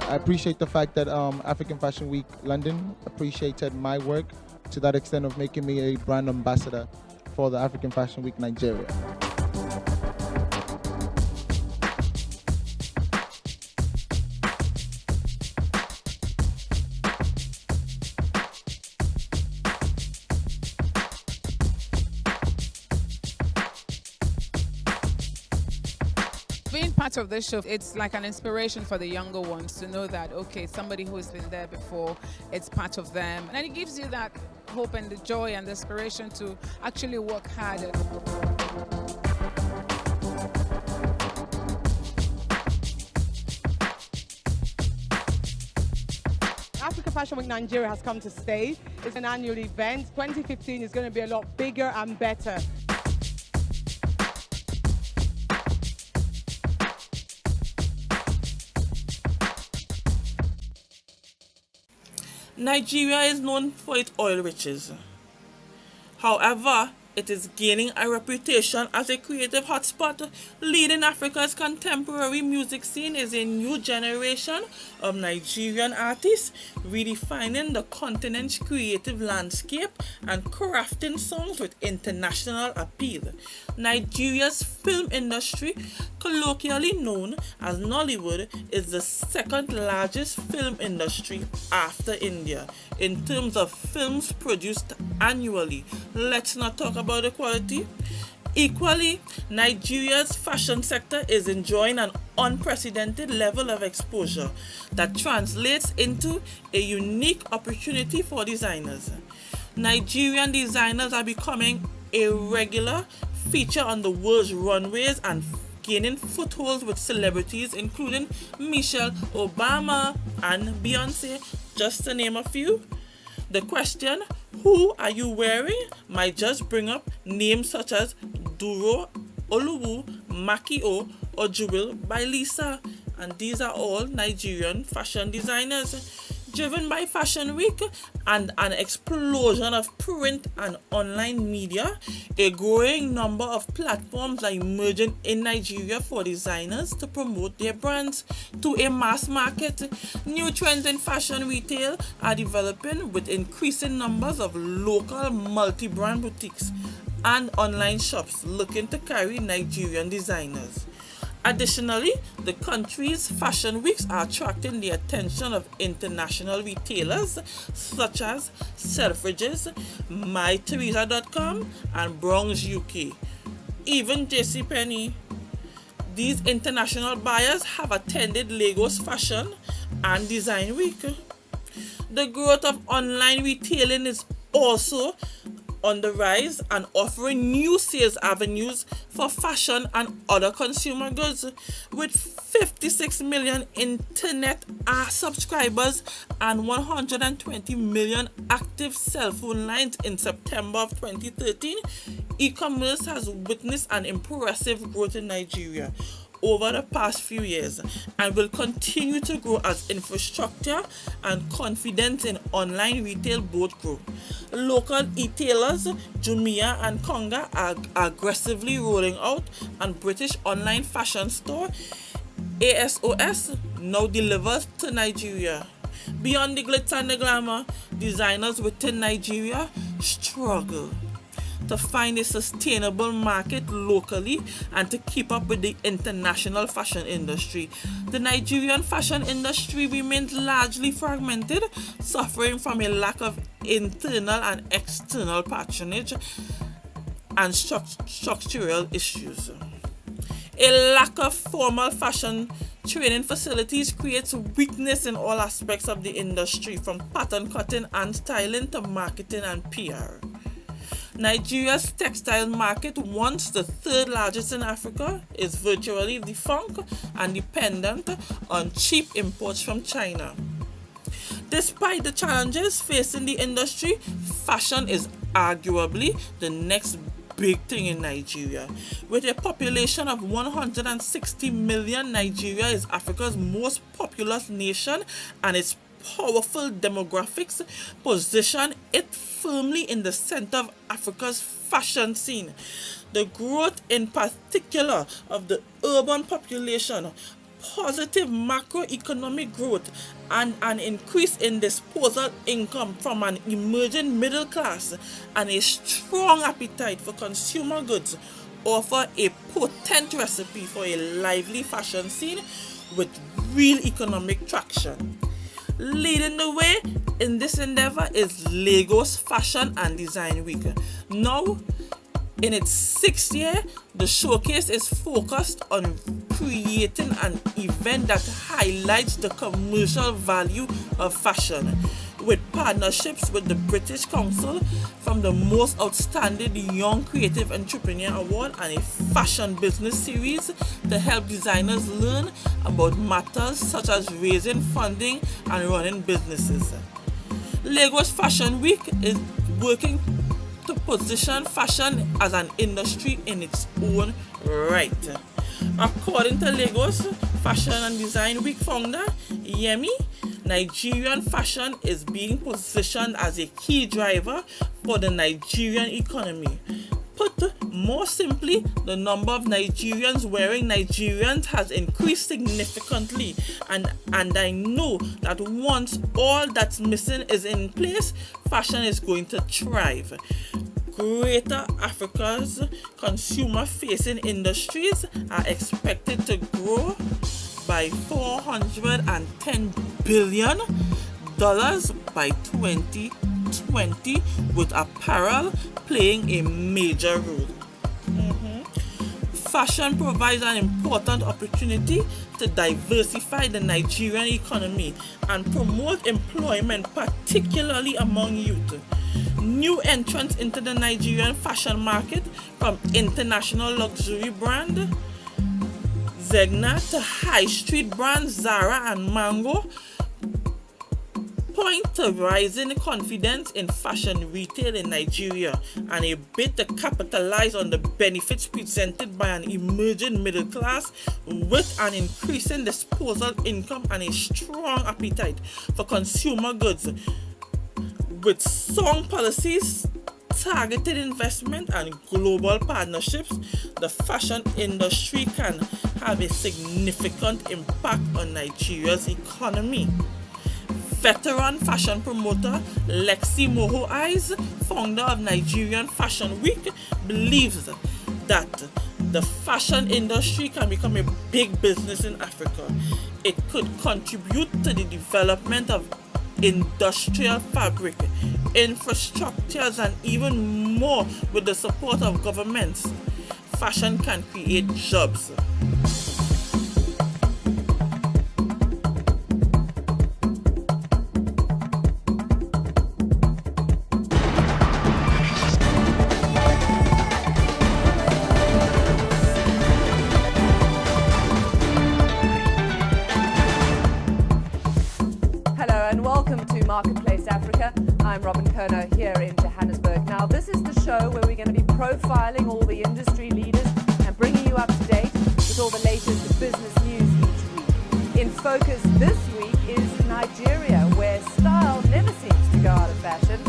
I appreciate the fact that African Fashion Week London appreciated my work to that extent of making me a brand ambassador for the African Fashion Week Nigeria. Being part of this show, it's like an inspiration for the younger ones to know that, okay, somebody who's been there before, it's part of them. And it gives you that hope and the joy and the inspiration to actually work harder. Africa Fashion Week Nigeria has come to stay. It's an annual event. 2015 is going to be a lot bigger and better. Nigeria is known for its oil riches. However, it is gaining a reputation as a creative hotspot. Leading Africa's contemporary music scene is a new generation of Nigerian artists redefining the continent's creative landscape and crafting songs with international appeal. Nigeria's film industry, colloquially known as Nollywood, is the second largest film industry after India in terms of films produced annually. Let's not talk about the quality. Equally, Nigeria's fashion sector is enjoying an unprecedented level of exposure that translates into a unique opportunity for designers. Nigerian designers are becoming a regular feature on the world's runways and gaining footholds with celebrities including Michelle Obama and Beyonce, just to name a few. The question, who are you wearing, might just bring up names such as Duro, Oluwu, Makio, or Jewel by Lisa. And these are all Nigerian fashion designers. Driven by Fashion Week and an explosion of print and online media, a growing number of platforms are emerging in Nigeria for designers to promote their brands to a mass market. New trends in fashion retail are developing with increasing numbers of local multi-brand boutiques and online shops looking to carry Nigerian designers. Additionally, the country's fashion weeks are attracting the attention of international retailers such as Selfridges, MyTheresa.com, and Bronx UK. Even JCPenney. These international buyers have attended Lagos Fashion and Design Week. The growth of online retailing is also on the rise and offering new sales avenues for fashion and other consumer goods. With 56 million internet subscribers and 120 million active cell phone lines in September of 2013, e-commerce has witnessed an impressive growth in Nigeria over the past few years and will continue to grow as infrastructure and confidence in online retail both grow. Local e-tailers Jumia and Konga are aggressively rolling out, and British online fashion store ASOS now delivers to Nigeria. Beyond the glitz and the glamour, designers within Nigeria struggle to find a sustainable market locally and to keep up with the international fashion industry. The Nigerian fashion industry remains largely fragmented, suffering from a lack of internal and external patronage and structural issues. A lack of formal fashion training facilities creates weakness in all aspects of the industry, from pattern cutting and styling to marketing and PR. Nigeria's textile market, once the third largest in Africa, is virtually defunct and dependent on cheap imports from China. Despite the challenges facing the industry, fashion is arguably the next big thing in Nigeria. With a population of 160 million, Nigeria is Africa's most populous nation, and its powerful demographics position it firmly in the center of Africa's fashion scene. The growth in particular of the urban population positive macroeconomic growth and an increase in disposable income from an emerging middle class and a strong appetite for consumer goods offer a potent recipe for a lively fashion scene with real economic traction. Leading the way in this endeavor is Lagos Fashion and Design Week. Now, in its 6th year, the showcase is focused on creating an event that highlights the commercial value of fashion, with partnerships with the British Council from the Most Outstanding Young Creative Entrepreneur Award and a fashion business series to help designers learn about matters such as raising funding and running businesses. Lagos Fashion Week is working to position fashion as an industry in its own right. According to Lagos Fashion and Design Week founder Yemi, Nigerian fashion is being positioned as a key driver for the Nigerian economy. Put more simply, the number of Nigerians wearing Nigerians has increased significantly, and I know that once all that's missing is in place, fashion is going to thrive. Greater Africa's consumer-facing industries are expected to grow by $410 billion by 2020, with apparel playing a major role. Fashion provides an important opportunity to diversify the Nigerian economy and promote employment, particularly among youth. New entrants into the Nigerian fashion market, from international luxury brand Zegna to high street brands Zara and Mango, point to rising confidence in fashion retail in Nigeria and a bid to capitalize on the benefits presented by an emerging middle class with an increasing disposable income and a strong appetite for consumer goods. With strong policies, targeted investment and global partnerships, the fashion industry can have a significant impact on Nigeria's economy. Veteran fashion promoter Lexi Moho Eyes, founder of Nigerian Fashion Week, believes that the fashion industry can become a big business in Africa. It could contribute to the development of industrial fabric, infrastructures, and even more. With the support of governments, fashion can create jobs. Marketplace Africa. I'm Robin Kerner here in Johannesburg. Now, this is the show where we're going to be profiling all the industry leaders and bringing you up to date with all the latest business news each week. In focus this week is Nigeria, where style never seems to go out of fashion.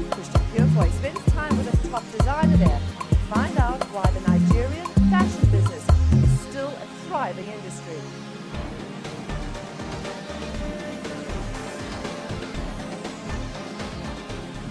Christian Purefoy spends time with a top designer there to find out why the Nigerian fashion business is still a thriving industry.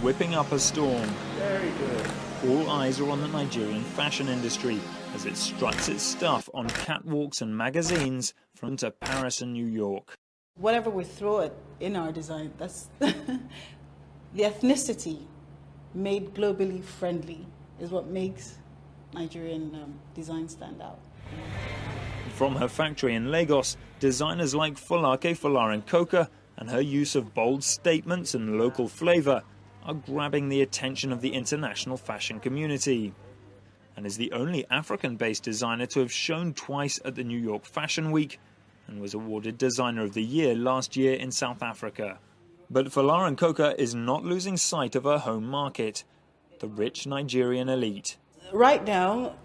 Whipping up a storm. Very good. All eyes are on the Nigerian fashion industry as it struts its stuff on catwalks and magazines from to Paris and New York. Whatever we throw it in our design, that's the ethnicity made globally friendly is what makes Nigerian design stand out. From her factory in Lagos, designers like Folake Folarin-Coker and her use of bold statements and local flavor are grabbing the attention of the international fashion community, and is the only African-based designer to have shown twice at the New York Fashion Week and was awarded Designer of the Year last year in South Africa. But Folarin-Coker is not losing sight of her home market, the rich Nigerian elite. Right now,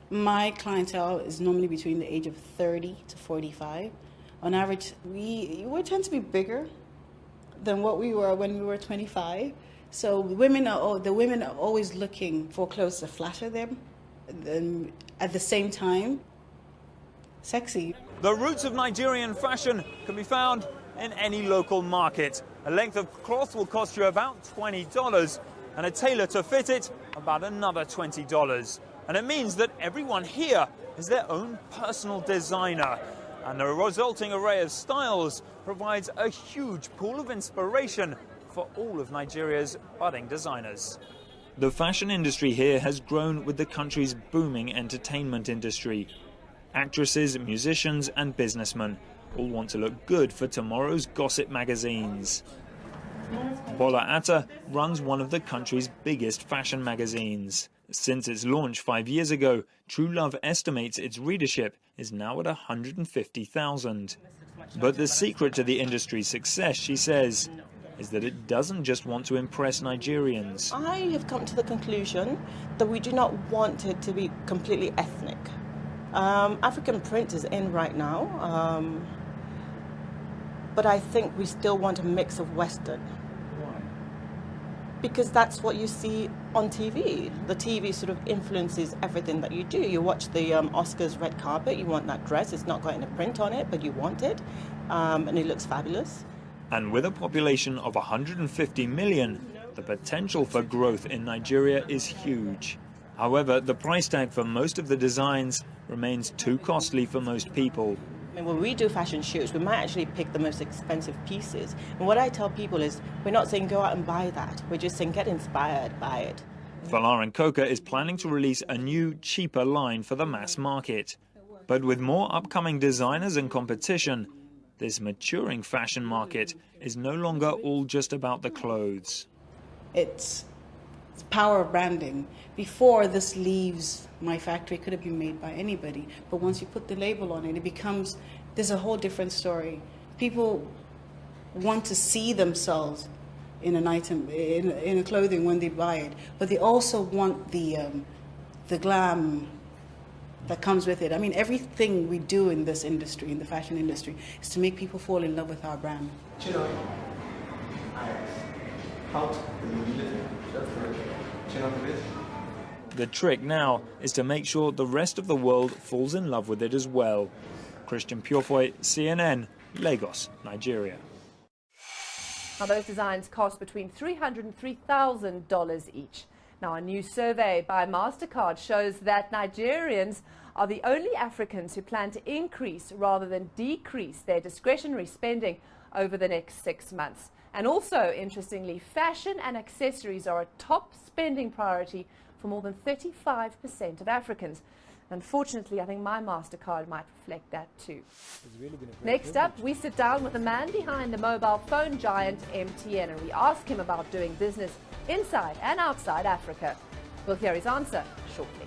my clientele is normally between the age of 30 to 45. On average, we tend to be bigger than what we were when we were 25. So the women are always looking for clothes to flatter them. At the same time, sexy. The roots of Nigerian fashion can be found in any local market. A length of cloth will cost you about $20, and a tailor to fit it about another $20. And it means that everyone here is their own personal designer, and the resulting array of styles provides a huge pool of inspiration for all of Nigeria's budding designers. The fashion industry here has grown with the country's booming entertainment industry. Actresses, musicians and businessmen all want to look good for tomorrow's gossip magazines. Bola Atta runs one of the country's biggest fashion magazines. Since its launch 5 years ago, True Love estimates its readership is now at 150,000. But the secret to the industry's success, she says, is that it doesn't just want to impress Nigerians. I have come to the conclusion that we do not want it to be completely ethnic. African print is in right now, but I think we still want a mix of Western. Why? Because that's what you see on TV. The TV sort of influences everything that you do. You watch the Oscars red carpet, you want that dress. It's not got any print on it, but you want it, and it looks fabulous. And with a population of 150 million, the potential for growth in Nigeria is huge. However, the price tag for most of the designs remains too costly for most people. I mean, when we do fashion shoots, we might actually pick the most expensive pieces. And what I tell people is, we're not saying go out and buy that. We're just saying get inspired by it. Falar & Coca is planning to release a new, cheaper line for the mass market. But with more upcoming designers and competition, this maturing fashion market is no longer all just about the clothes. It's power of branding. Before this leaves my factory, it could have been made by anybody. But once you put the label on it, it becomes, there's a whole different story. People want to see themselves in an item, in a clothing when they buy it. But they also want the glam that comes with it. I mean, everything we do in this industry, in the fashion industry, is to make people fall in love with our brand. The trick now is to make sure the rest of the world falls in love with it as well. Christian Purefoy, CNN, Lagos, Nigeria. Now, those designs cost between $300 and $3,000 each. Now, a new survey by MasterCard shows that Nigerians are the only Africans who plan to increase rather than decrease their discretionary spending over the next 6 months. And also, interestingly, fashion and accessories are a top spending priority for more than 35% of Africans. Unfortunately, I think my MasterCard might reflect that too. Next up, we sit down with the man behind the mobile phone giant MTN, and we ask him about doing business inside and outside Africa. We'll hear his answer shortly.